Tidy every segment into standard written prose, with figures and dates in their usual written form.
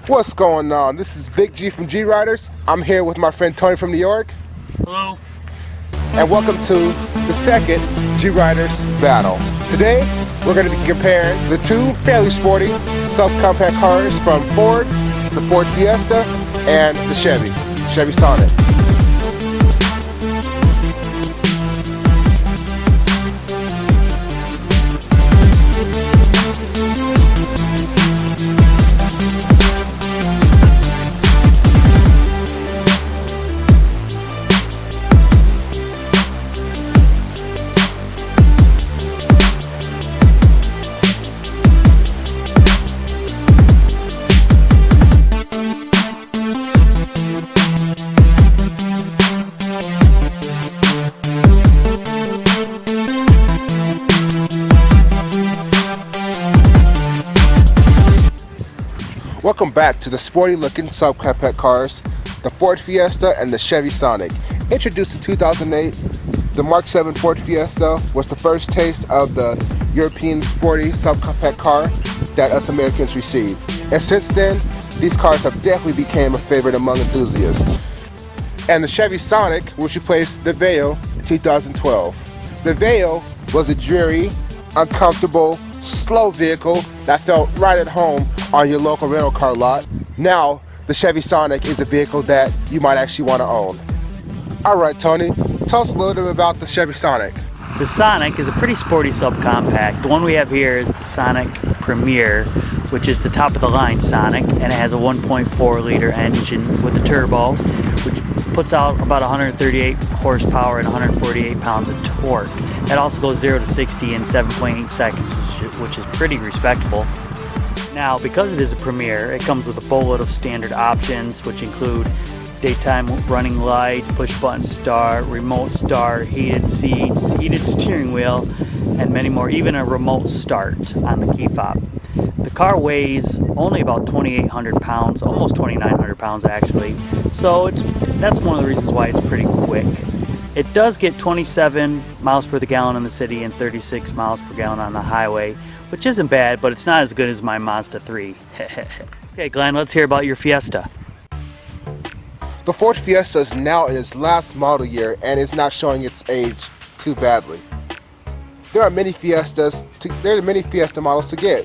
What's going on? This is Big G from G Riders. I'm here with my friend Tony from New York. Hello. And welcome to the second G Riders battle. Today, we're going to be comparing the two fairly sporty subcompact cars from Ford, the Ford Fiesta, and the Chevy Sonic. Welcome back to the sporty looking subcompact cars, the Ford Fiesta and the Chevy Sonic. Introduced in 2008, the Mark 7 Ford Fiesta was the first taste of the European sporty subcompact car that us Americans received. And since then, these cars have definitely become a favorite among enthusiasts. And the Chevy Sonic, which replaced the Veil in 2012. The Veil was a dreary, uncomfortable, slow vehicle that felt right at home on your local rental car lot. Now, the Chevy Sonic is a vehicle that you might actually want to own. Alright Tony, tell us a little bit about the Chevy Sonic. The Sonic is a pretty sporty subcompact. The one we have here is the Sonic Premier, which is the top of the line Sonic, and it has a 1.4 liter engine with a turbo, which puts out about 138 horsepower and 148 pounds of torque. That also goes 0 to 60 in 7.8 seconds, which is pretty respectable. Now, because it is a Premier, it comes with a boatload of standard options, which include daytime running lights, push button start, remote start, heated seats, heated steering wheel, and many more, even a remote start on the key fob. The car weighs only about 2,800 pounds, almost 2,900 pounds actually, so that's one of the reasons why it's pretty quick. It does get 27 miles per gallon in the city and 36 miles per gallon on the highway, which isn't bad, but it's not as good as my Mazda 3. Okay, Glenn, let's hear about your Fiesta. The Ford Fiesta is now in its last model year and is not showing its age too badly. There are many Fiesta models to get.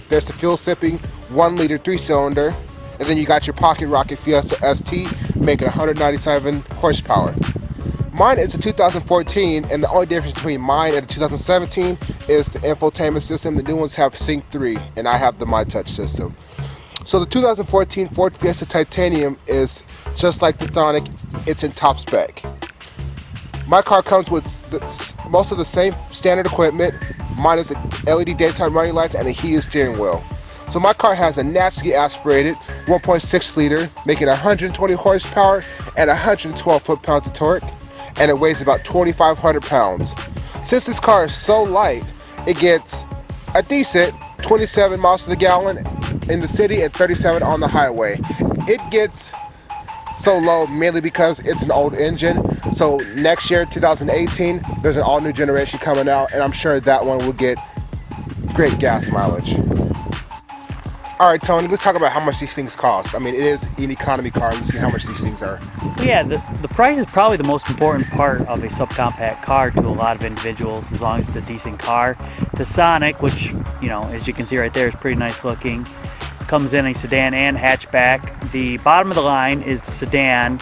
There's the fuel-sipping 1 liter 3-cylinder, and then you got your pocket rocket Fiesta ST making 197 horsepower. Mine is a 2014, and the only difference between mine and the 2017 is the infotainment system. The new ones have Sync 3, and I have the MyTouch system. So the 2014 Ford Fiesta Titanium is just like the Sonic, it's in top spec. My car comes with most of the same standard equipment, minus the LED daytime running lights and a heated steering wheel. So my car has a naturally aspirated 1.6 liter, making 120 horsepower and 112 foot-pounds of torque, and it weighs about 2,500 pounds. Since this car is so light, it gets a decent 27 miles to the gallon in the city and 37 on the highway. It gets so low mainly because it's an old engine. So next year, 2018, there's an all-new generation coming out, and I'm sure that one will get great gas mileage. Alright Tony, let's talk about how much these things cost. I mean, it is an economy car. Let's see how much these things are. So yeah, the price is probably the most important part of a subcompact car to a lot of individuals, as long as it's a decent car. The Sonic, which, you know, as you can see right there, is pretty nice looking. Comes in a sedan and hatchback. The bottom of the line is the sedan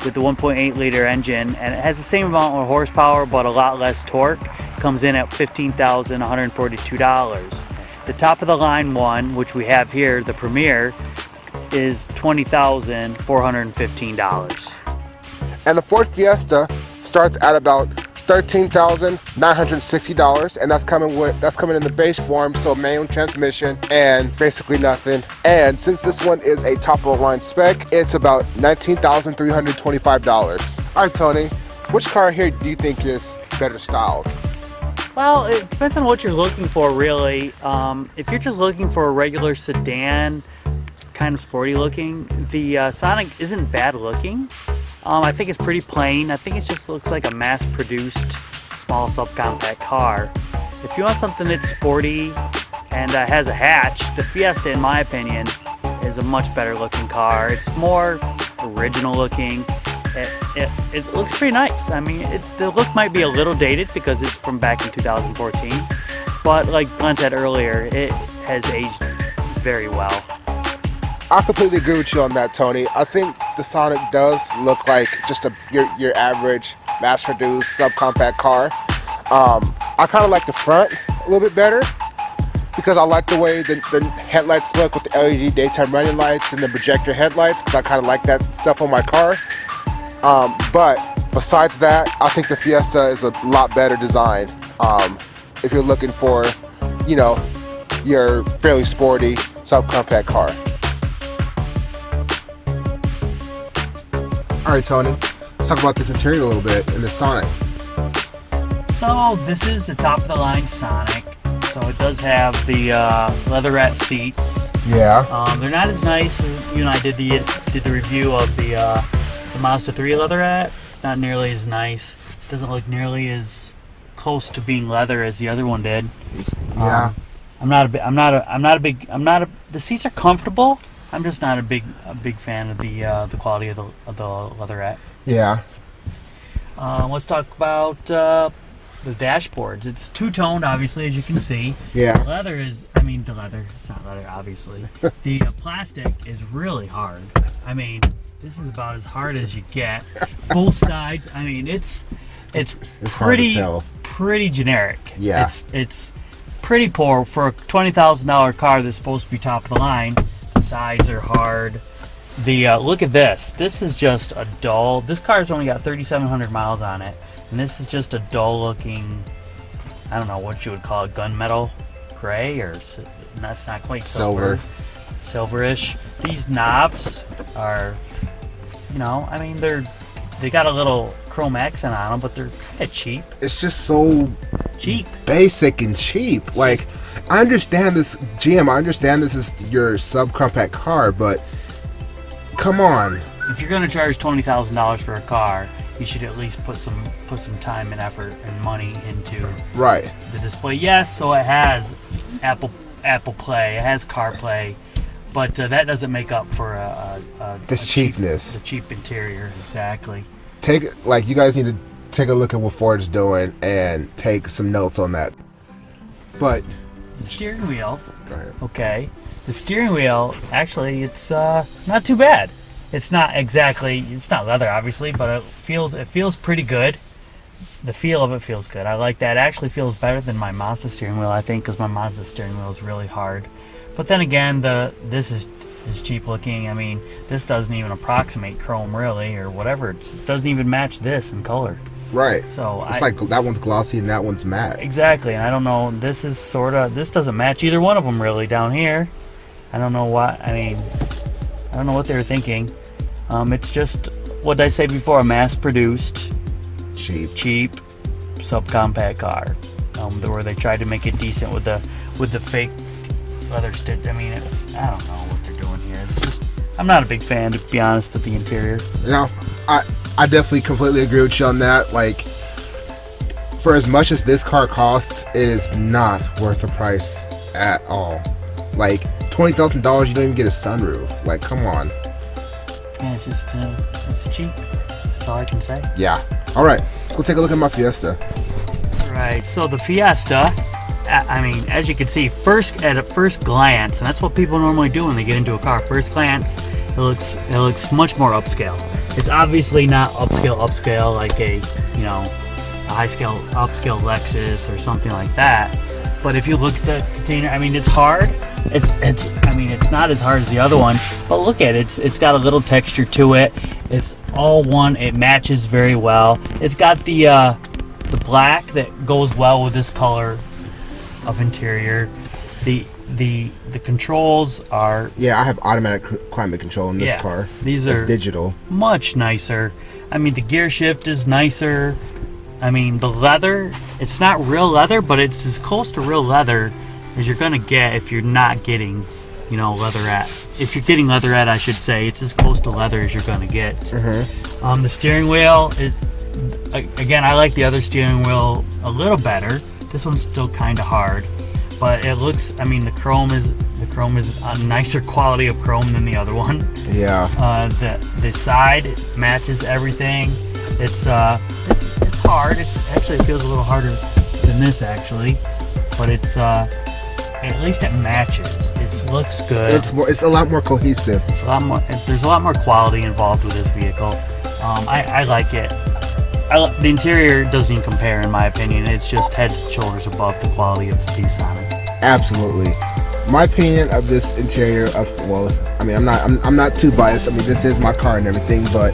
with the 1.8 liter engine, and it has the same amount of horsepower but a lot less torque. Comes in at $15,142. The top of the line one, which we have here, the Premier, is $20,415. And the Ford Fiesta starts at about $13,960, and that's coming in the base form, so manual transmission and basically nothing. And since this one is a top of the line spec, it's about $19,325. All right, Tony, which car here do you think is better styled? Well, it depends on what you're looking for, really. If you're just looking for a regular sedan, kind of sporty looking, the Sonic isn't bad looking. I think it's pretty plain. I think it just looks like a mass-produced small subcompact car. If you want something that's sporty and has a hatch, the Fiesta, in my opinion, is a much better looking car. It's more original looking. It looks pretty nice. I mean, the look might be a little dated because it's from back in 2014, but like Glenn said earlier, it has aged very well. I completely agree with you on that, Tony. I think the Sonic does look like just your average mass-produced subcompact car. I kind of like the front a little bit better because I like the way the headlights look with the LED daytime running lights and the projector headlights, because I kind of like that stuff on my car. But besides that, I think the Fiesta is a lot better design if you're looking for, you know, your fairly sporty subcompact car. All right, Tony, let's talk about this interior a little bit in the Sonic. So this is the top of the line Sonic. So it does have the leatherette seats. Yeah. They're not as nice as you and I did the review of the Mazda 3 leatherette. It's not nearly as nice. It doesn't look nearly as close to being leather as the other one did. Yeah. The seats are comfortable. I'm just not a big fan of the quality of the leatherette. Yeah. Let's talk about the dashboards. It's two-toned, obviously, as you can see. Yeah. The leather, it's not leather, obviously. The plastic is really hard. I mean, this is about as hard as you get. Both sides, I mean, it's pretty generic. Yeah. It's pretty poor for a $20,000 car that's supposed to be top of the line. The sides are hard. Look at this. This is just a dull. This car's only got 3,700 miles on it, and this is just a dull looking, I don't know what you would call it, gunmetal gray, or that's not quite silver. Silverish. These knobs are, you know, I mean, they got a little chrome accent on them, but they're kind of cheap. It's just so cheap, basic and cheap. Like, I understand this, GM. I understand this is your subcompact car, but come on. If you're going to charge $20,000 for a car, you should at least put some time and effort and money into the display. Yes, so it has Apple Play, it has CarPlay, but that doesn't make up for cheapness. The cheap interior, exactly. You guys need to take a look at what Ford's doing and take some notes on that. But the steering wheel. Go ahead. Okay. The steering wheel, actually, it's not too bad. It's not leather, obviously, but it feels pretty good. The feel of it feels good. I like that. It actually feels better than my Mazda steering wheel, I think, because my Mazda steering wheel is really hard. But then again, this is cheap looking. I mean, this doesn't even approximate chrome, really, or whatever. It doesn't even match this in color. Right. So it's like that one's glossy and that one's matte. Exactly, and I don't know. This doesn't match either one of them really down here. I don't know what. I mean, I don't know what they were thinking. It's just, what did I say before? A mass-produced, cheap subcompact car. Where they tried to make it decent with the fake leather stitch. I mean, I don't know what they're doing here. It's just, I'm not a big fan, to be honest, of the interior. No, I definitely completely agree with you on that. Like, for as much as this car costs, it is not worth the price at all. Like, $20,000, you don't even get a sunroof. Like, come on. Yeah, it's just, it's cheap. That's all I can say. Yeah. All right, let's go take a look at my Fiesta. Right, so the Fiesta, I mean, as you can see, at a first glance, and that's what people normally do when they get into a car. First glance, it looks much more upscale. It's obviously not upscale like a high-scale upscale Lexus or something like that. But if you look at the container, I mean, it's hard. It's not as hard as the other one, but look at it. It's got a little texture to it. It's all one. It matches very well. It's got the black that goes well with this color of interior. The controls are... Yeah, I have automatic climate control in this car. These are digital. Much nicer. I mean, the gear shift is nicer. I mean, the leather, it's not real leather, but it's as close to real leather as you're gonna get if you're not getting, leatherette. If you're getting leatherette, I should say, it's as close to leather as you're gonna get. Mm-hmm. The steering wheel is, again, I like the other steering wheel a little better. This one's still kind of hard, but it looks, I mean, the chrome Chrome is a nicer quality of chrome than the other one. Yeah. The side matches everything. It's hard. It feels a little harder than this actually, but it's at least it matches. It looks good. It's a lot more cohesive. It's a lot more. There's a lot more quality involved with this vehicle. I like it. The interior doesn't even compare, in my opinion. It's just head and shoulders above the quality of the Sonic. Absolutely. My opinion of this interior I'm not too biased. I mean, this is my car and everything, but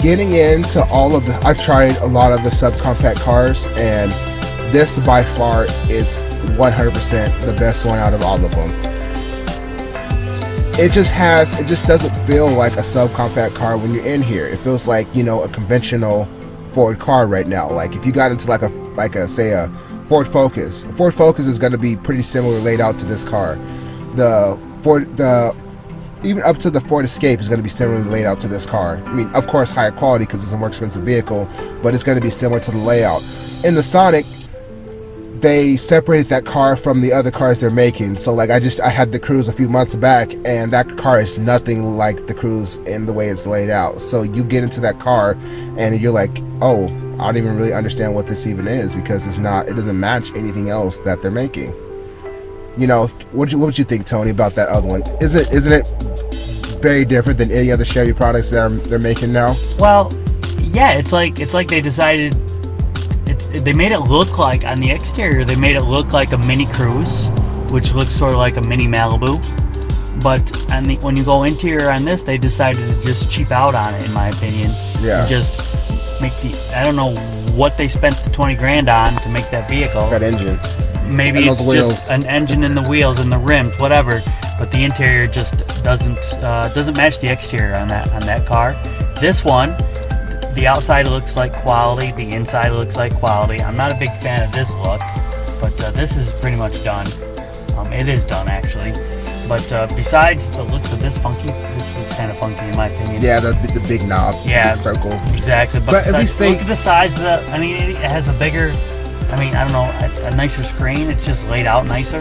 getting into I've tried a lot of the subcompact cars, and this by far is 100% the best one out of all of them. It just doesn't feel like a subcompact car when you're in here. It feels like, a conventional Ford car right now. Like if you got into like a Ford Focus. A Ford Focus is going to be pretty similar laid out to this car. Even up to the Ford Escape is going to be similarly laid out to this car. I mean, of course, higher quality because it's a more expensive vehicle, but it's going to be similar to the layout. In the Sonic, they separated that car from the other cars they're making. So like I had the Cruise a few months back, and that car is nothing like the Cruise in the way it's laid out. So you get into that car and you're like, oh, I don't even really understand what this even is, because it doesn't match anything else that they're making. What would you think, Tony, about that other one? Isn't it very different than any other Chevy products that they're making now? Well, yeah, it's like they decided. They made it look like, on the exterior, they made it look like a mini Cruise, which looks sort of like a mini Malibu. But when you go interior on this, they decided to just cheap out on it, in my opinion. Yeah. And just make I don't know what they spent the 20 grand on to make that vehicle. It's that engine. Maybe it's just an engine in the wheels and the rims, whatever. But the interior just doesn't match the exterior on that car. This one, the outside looks like quality, the inside looks like quality. I'm not a big fan of this look, but this is pretty much done. It is done actually. But besides the looks of this looks kind of funky in my opinion. Yeah, the big knob, yeah, big circle. Exactly. But at least look at the size of it has a bigger, I don't know, a nicer screen. It's just laid out nicer.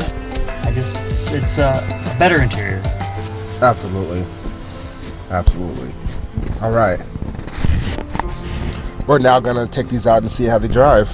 It's a better interior. Absolutely. All right. We're now gonna take these out and see how they drive.